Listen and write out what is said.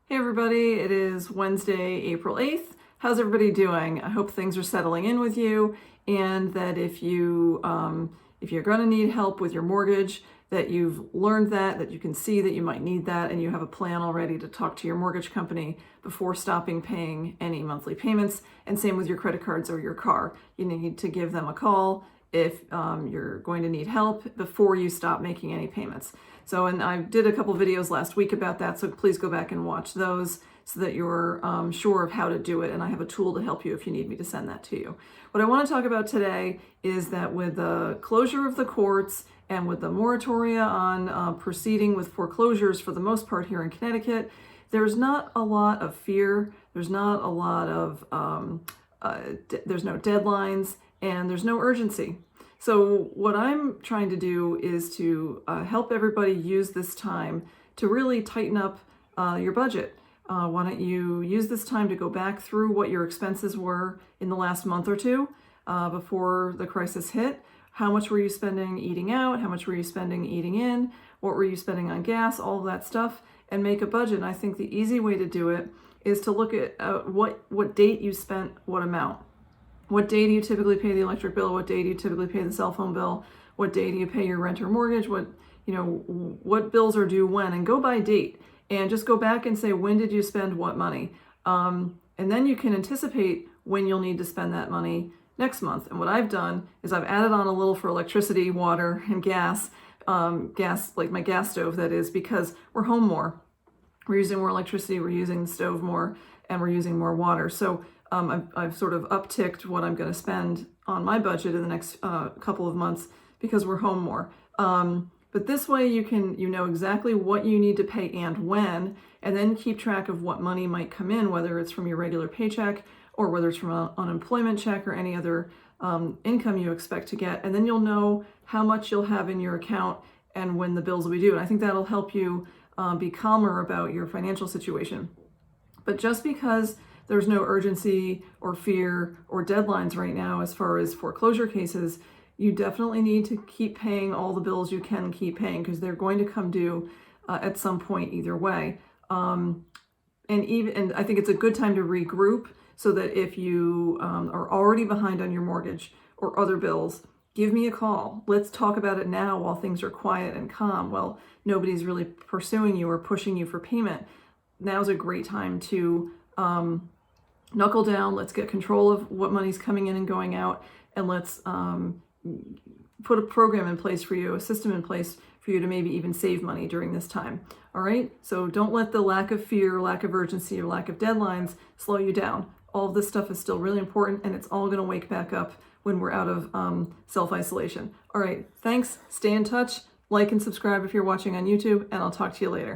Hey everybody, it is Wednesday, April 8th. How's everybody doing? I hope things are settling in with you, and that if you're going to need help with your mortgage, that you've learned that you can see that you might need that, and you have a plan already to talk to your mortgage company before stopping paying any monthly payments. And same with your credit cards or your car. You need to give them a call if you're going to need help before you stop making any payments. So, and I did a couple videos last week about that, so please go back and watch those so that you're sure of how to do it, and I have a tool to help you if you need me to send that to you. What I want to talk about today is that with the closure of the courts and with the moratoria on proceeding with foreclosures for the most part here in Connecticut, there's not a lot of fear, there's not a lot of, there's no deadlines, and there's no urgency. So what I'm trying to do is to help everybody use this time to really tighten up your budget. Why don't you use this time to go back through what your expenses were in the last month or two before the crisis hit? How much were you spending eating out? How much were you spending eating in? What were you spending on gas? All of that stuff, and make a budget. And I think the easy way to do it is to look at what date you spent what amount. What day do you typically pay the electric bill? What day do you typically pay the cell phone bill? What day do you pay your rent or mortgage? What bills are due when? And go by date and just go back and say, when did you spend what money? And then you can anticipate when you'll need to spend that money next month. And what I've done is I've added on a little for electricity, water, and gas, like my gas stove, that is, because we're home more. We're using more electricity, we're using the stove more, and we're using more water. So I've sort of upticked what I'm going to spend on my budget in the next couple of months because we're home more. But this way you know exactly what you need to pay and when, and then keep track of what money might come in, whether it's from your regular paycheck or whether it's from an unemployment check or any other income you expect to get. And then you'll know how much you'll have in your account and when the bills will be due. And I think that'll help you be calmer about your financial situation. But just because there's no urgency or fear or deadlines right now as far as foreclosure cases, you definitely need to keep paying all the bills you can keep paying, because they're going to come due at some point either way. And I think it's a good time to regroup, so that if you are already behind on your mortgage or other bills, give me a call. Let's talk about it now while things are quiet and calm, while nobody's really pursuing you or pushing you for payment. Now's a great time to knuckle down. Let's get control of what money's coming in and going out, and let's put a program in place for you, a system in place for you to maybe even save money during this time. All right? So don't let the lack of fear, lack of urgency, or lack of deadlines slow you down. All of this stuff is still really important, and it's all going to wake back up when we're out of self-isolation. All right, thanks. Stay in touch. Like and subscribe if you're watching on YouTube, and I'll talk to you later.